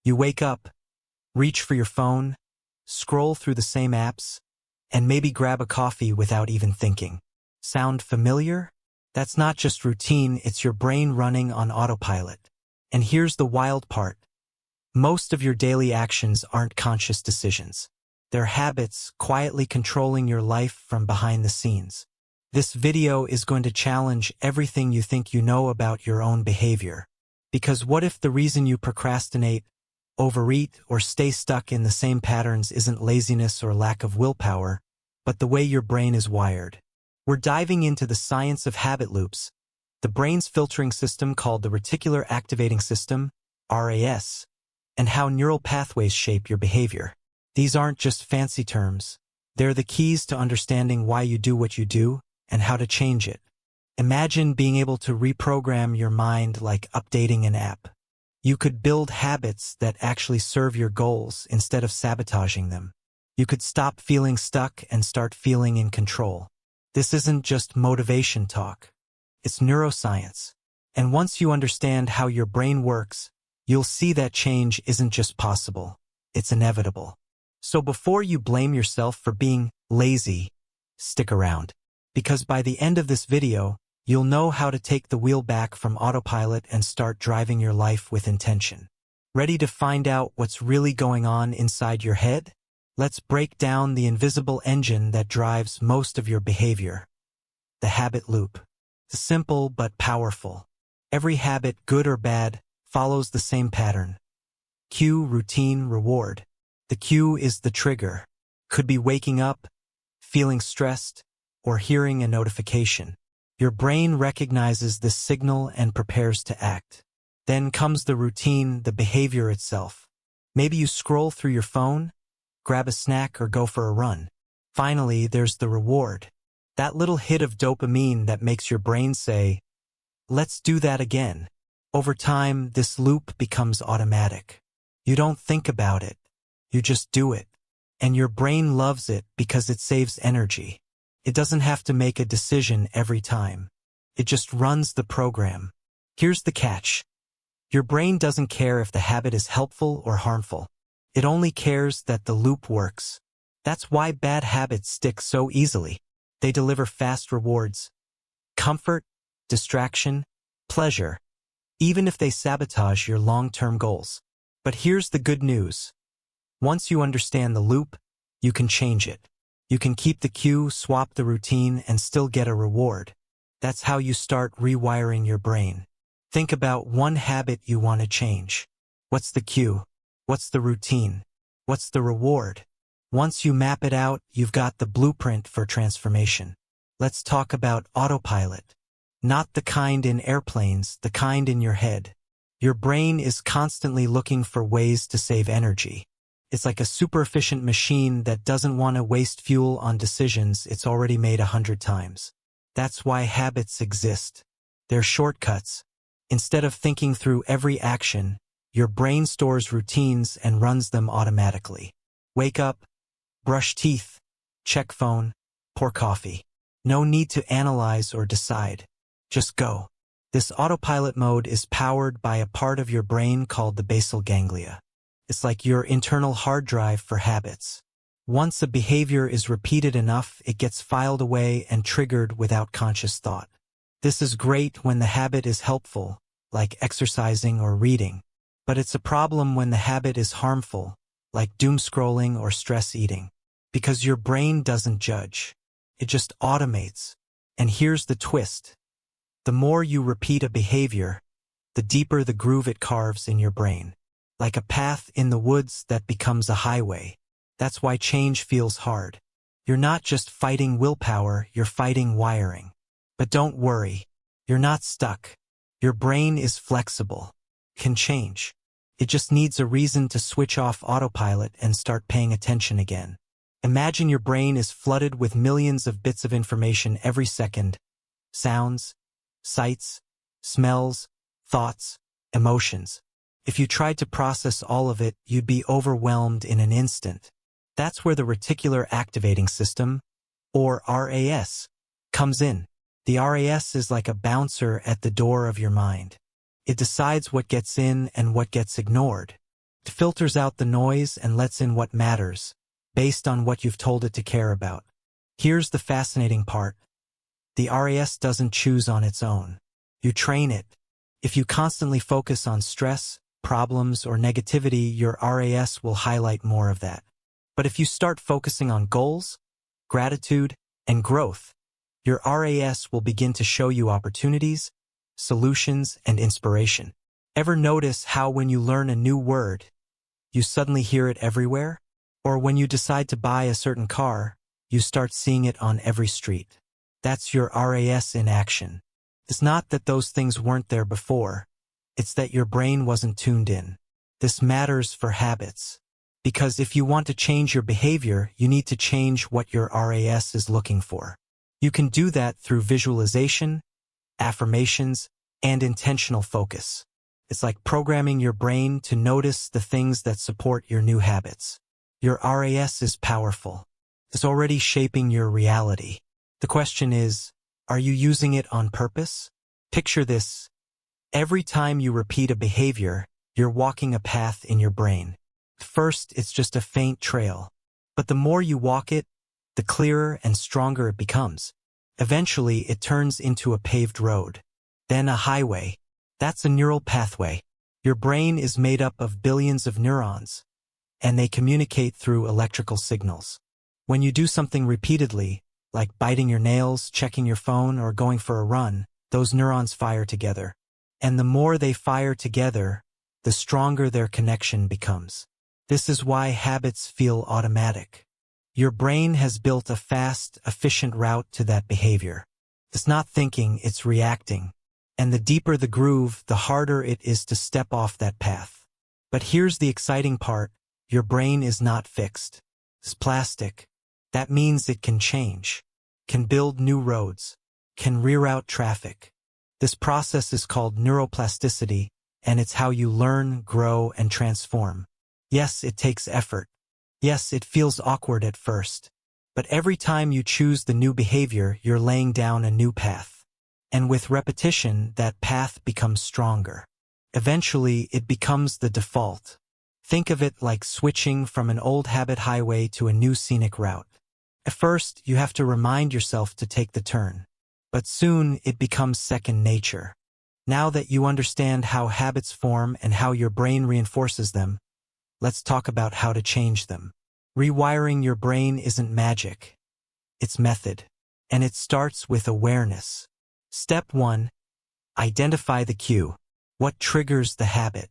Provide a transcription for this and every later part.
You wake up, reach for your phone, scroll through the same apps, and maybe grab a coffee without even thinking. Sound familiar? That's not just routine, it's your brain running on autopilot. And here's the wild part. Most of your daily actions aren't conscious decisions. They're habits quietly controlling your life from behind the scenes. This video is going to challenge everything you think you know about your own behavior. Because what if the reason you procrastinate, overeat, or stay stuck in the same patterns isn't laziness or lack of willpower, but the way your brain is wired? We're diving into the science of habit loops, the brain's filtering system called the Reticular Activating System, RAS, and how neural pathways shape your behavior. These aren't just fancy terms. They're the keys to understanding why you do what you do and how to change it. Imagine being able to reprogram your mind like updating an app. You could build habits that actually serve your goals instead of sabotaging them. You could stop feeling stuck and start feeling in control. This isn't just motivation talk. It's neuroscience. And once you understand how your brain works, you'll see that change isn't just possible, it's inevitable. So before you blame yourself for being lazy, stick around. Because by the end of this video, you'll know how to take the wheel back from autopilot and start driving your life with intention. Ready to find out what's really going on inside your head? Let's break down the invisible engine that drives most of your behavior. The habit loop. Simple but powerful. Every habit, good or bad, follows the same pattern. Cue, routine, reward. The cue is the trigger. Could be waking up, feeling stressed, or hearing a notification. Your brain recognizes this signal and prepares to act. Then comes the routine, the behavior itself. Maybe you scroll through your phone, grab a snack, or go for a run. Finally, there's the reward. That little hit of dopamine that makes your brain say, "Let's do that again." Over time, this loop becomes automatic. You don't think about it. You just do it. And your brain loves it because it saves energy. It doesn't have to make a decision every time. It just runs the program. Here's the catch. Your brain doesn't care if the habit is helpful or harmful. It only cares that the loop works. That's why bad habits stick so easily. They deliver fast rewards. Comfort, distraction, pleasure. Even if they sabotage your long-term goals. But here's the good news. Once you understand the loop, you can change it. You can keep the cue, swap the routine, and still get a reward. That's how you start rewiring your brain. Think about one habit you want to change. What's the cue? What's the routine? What's the reward? Once you map it out, you've got the blueprint for transformation. Let's talk about autopilot. Not the kind in airplanes, the kind in your head. Your brain is constantly looking for ways to save energy. It's like a super efficient machine that doesn't want to waste fuel on decisions it's already made 100 times. That's why habits exist. They're shortcuts. Instead of thinking through every action, your brain stores routines and runs them automatically. Wake up, brush teeth, check phone, pour coffee. No need to analyze or decide. Just go. This autopilot mode is powered by a part of your brain called the basal ganglia. It's like your internal hard drive for habits. Once a behavior is repeated enough, it gets filed away and triggered without conscious thought. This is great when the habit is helpful, like exercising or reading. But it's a problem when the habit is harmful, like doom scrolling or stress eating. Because your brain doesn't judge. It just automates. And here's the twist. The more you repeat a behavior, the deeper the groove it carves in your brain. Like a path in the woods that becomes a highway. That's why change feels hard. You're not just fighting willpower, you're fighting wiring. But don't worry, you're not stuck. Your brain is flexible, can change. It just needs a reason to switch off autopilot and start paying attention again. Imagine your brain is flooded with millions of bits of information every second. Sounds, sights, smells, thoughts, emotions. If you tried to process all of it, you'd be overwhelmed in an instant. That's where the Reticular Activating System, or RAS, comes in. The RAS is like a bouncer at the door of your mind. It decides what gets in and what gets ignored. It filters out the noise and lets in what matters, based on what you've told it to care about. Here's the fascinating part. The RAS doesn't choose on its own. You train it. If you constantly focus on stress, problems, or negativity, your RAS will highlight more of that. But if you start focusing on goals, gratitude, and growth, your RAS will begin to show you opportunities, solutions, and inspiration. Ever notice how when you learn a new word, you suddenly hear it everywhere? Or when you decide to buy a certain car, you start seeing it on every street? That's your RAS in action. It's not that those things weren't there before. It's that your brain wasn't tuned in. This matters for habits. Because if you want to change your behavior, you need to change what your RAS is looking for. You can do that through visualization, affirmations, and intentional focus. It's like programming your brain to notice the things that support your new habits. Your RAS is powerful. It's already shaping your reality. The question is, are you using it on purpose? Picture this. Every time you repeat a behavior, you're walking a path in your brain. First, it's just a faint trail. But the more you walk it, the clearer and stronger it becomes. Eventually, it turns into a paved road. Then a highway. That's a neural pathway. Your brain is made up of billions of neurons, and they communicate through electrical signals. When you do something repeatedly, like biting your nails, checking your phone, or going for a run, those neurons fire together. And the more they fire together, the stronger their connection becomes. This is why habits feel automatic. Your brain has built a fast, efficient route to that behavior. It's not thinking, it's reacting. And the deeper the groove, the harder it is to step off that path. But here's the exciting part. Your brain is not fixed. It's plastic. That means it can change, can build new roads, can reroute traffic. This process is called neuroplasticity, and it's how you learn, grow, and transform. Yes, it takes effort. Yes, it feels awkward at first. But every time you choose the new behavior, you're laying down a new path. And with repetition, that path becomes stronger. Eventually, it becomes the default. Think of it like switching from an old habit highway to a new scenic route. At first, you have to remind yourself to take the turn. But soon, it becomes second nature. Now that you understand how habits form and how your brain reinforces them, let's talk about how to change them. Rewiring your brain isn't magic. It's method. And it starts with awareness. Step 1. Identify the cue. What triggers the habit?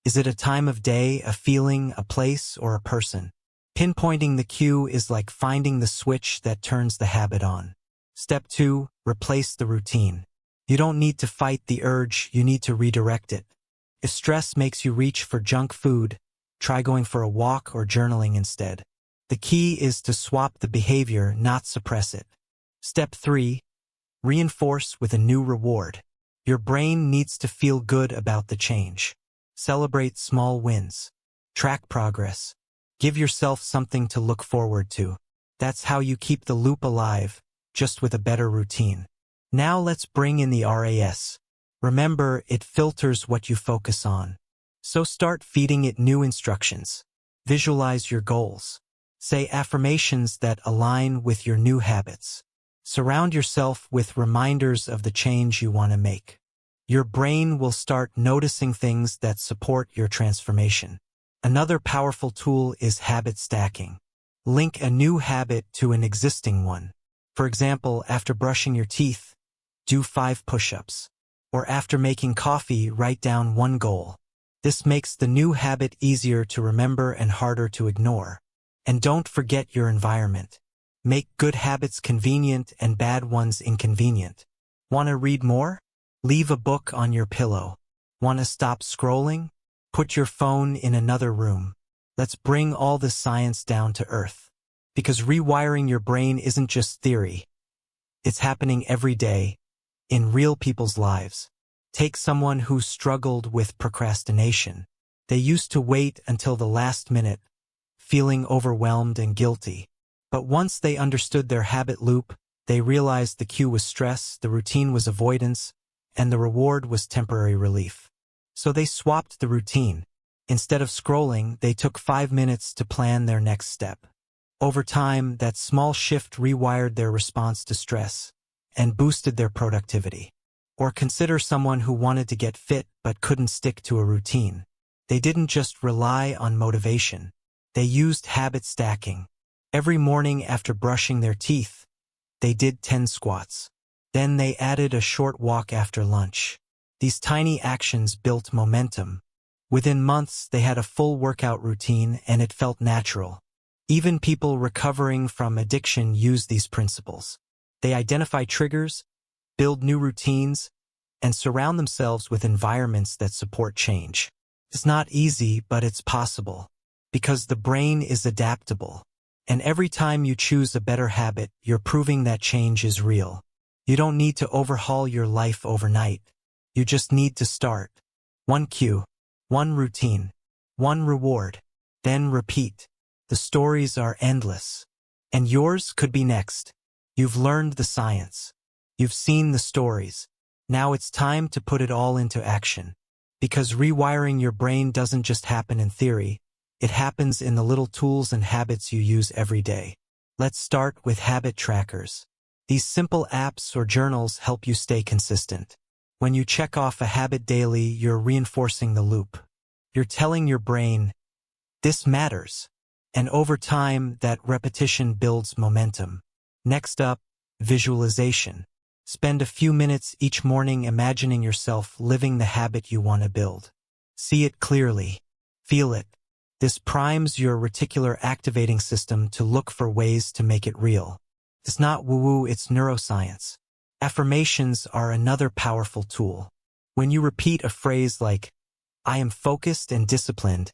Is it a time of day, a feeling, a place, or a person? Pinpointing the cue is like finding the switch that turns the habit on. Step 2. Replace the routine. You don't need to fight the urge, you need to redirect it. If stress makes you reach for junk food, try going for a walk or journaling instead. The key is to swap the behavior, not suppress it. Step 3. Reinforce with a new reward. Your brain needs to feel good about the change. Celebrate small wins. Track progress. Give yourself something to look forward to. That's how you keep the loop alive, just with a better routine. Now let's bring in the RAS. Remember, it filters what you focus on. So start feeding it new instructions. Visualize your goals. Say affirmations that align with your new habits. Surround yourself with reminders of the change you want to make. Your brain will start noticing things that support your transformation. Another powerful tool is habit stacking. Link a new habit to an existing one. For example, after brushing your teeth, do 5 push-ups. Or after making coffee, write down 1 goal. This makes the new habit easier to remember and harder to ignore. And don't forget your environment. Make good habits convenient and bad ones inconvenient. Want to read more? Leave a book on your pillow. Want to stop scrolling? Put your phone in another room. Let's bring all this science down to earth. Because rewiring your brain isn't just theory. It's happening every day, in real people's lives. Take someone who struggled with procrastination. They used to wait until the last minute, feeling overwhelmed and guilty. But once they understood their habit loop, they realized the cue was stress, the routine was avoidance, and the reward was temporary relief. So they swapped the routine. Instead of scrolling, they took 5 minutes to plan their next step. Over time, that small shift rewired their response to stress and boosted their productivity. Or consider someone who wanted to get fit but couldn't stick to a routine. They didn't just rely on motivation. They used habit stacking. Every morning after brushing their teeth, they did 10 squats. Then they added a short walk after lunch. These tiny actions built momentum. Within months, they had a full workout routine and it felt natural. Even people recovering from addiction use these principles. They identify triggers, build new routines, and surround themselves with environments that support change. It's not easy, but it's possible. Because the brain is adaptable. And every time you choose a better habit, you're proving that change is real. You don't need to overhaul your life overnight. You just need to start. One cue, one routine, one reward, then repeat. The stories are endless. And yours could be next. You've learned the science. You've seen the stories. Now it's time to put it all into action. Because rewiring your brain doesn't just happen in theory. It happens in the little tools and habits you use every day. Let's start with habit trackers. These simple apps or journals help you stay consistent. When you check off a habit daily, you're reinforcing the loop. You're telling your brain, this matters. And over time, that repetition builds momentum. Next up, visualization. Spend a few minutes each morning imagining yourself living the habit you want to build. See it clearly. Feel it. This primes your reticular activating system to look for ways to make it real. It's not woo-woo, it's neuroscience. Affirmations are another powerful tool. When you repeat a phrase like, I am focused and disciplined,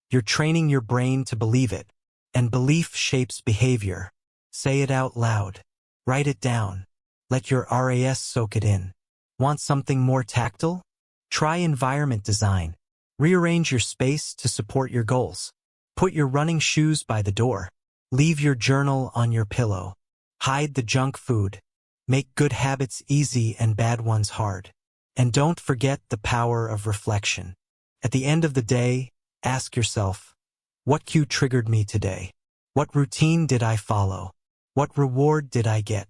you're training your brain to believe it. And belief shapes behavior. Say it out loud. Write it down. Let your RAS soak it in. Want something more tactile? Try environment design. Rearrange your space to support your goals. Put your running shoes by the door. Leave your journal on your pillow. Hide the junk food. Make good habits easy and bad ones hard. And don't forget the power of reflection. At the end of the day, ask yourself, what cue triggered me today? What routine did I follow? What reward did I get?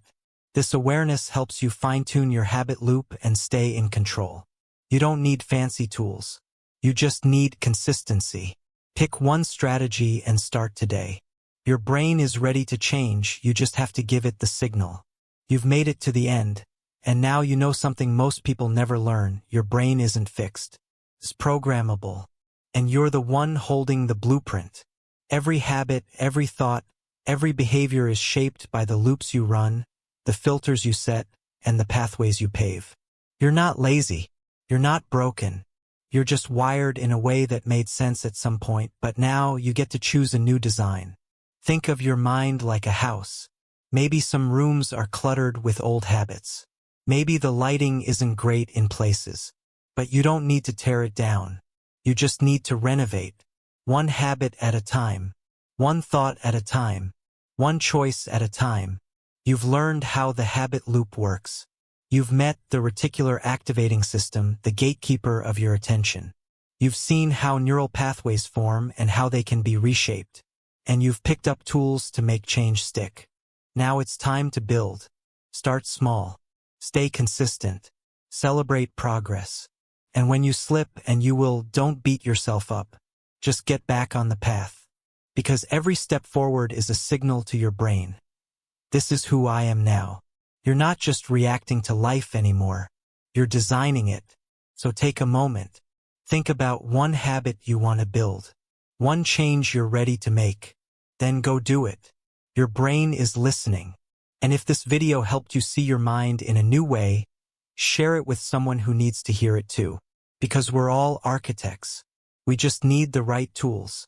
This awareness helps you fine-tune your habit loop and stay in control. You don't need fancy tools. You just need consistency. Pick one strategy and start today. Your brain is ready to change, you just have to give it the signal. You've made it to the end, and now you know something most people never learn. Your brain isn't fixed. It's programmable. And you're the one holding the blueprint. Every habit, every thought, every behavior is shaped by the loops you run, the filters you set, and the pathways you pave. You're not lazy. You're not broken. You're just wired in a way that made sense at some point, but now you get to choose a new design. Think of your mind like a house. Maybe some rooms are cluttered with old habits. Maybe the lighting isn't great in places. But you don't need to tear it down. You just need to renovate. One habit at a time. One thought at a time. One choice at a time. You've learned how the habit loop works. You've met the reticular activating system, the gatekeeper of your attention. You've seen how neural pathways form and how they can be reshaped. And you've picked up tools to make change stick. Now it's time to build. Start small. Stay consistent. Celebrate progress. And when you slip, and you will, don't beat yourself up. Just get back on the path. Because every step forward is a signal to your brain. This is who I am now. You're not just reacting to life anymore. You're designing it. So take a moment. Think about one habit you want to build. One change you're ready to make. Then go do it. Your brain is listening. And if this video helped you see your mind in a new way, share it with someone who needs to hear it too. Because we're all architects. We just need the right tools.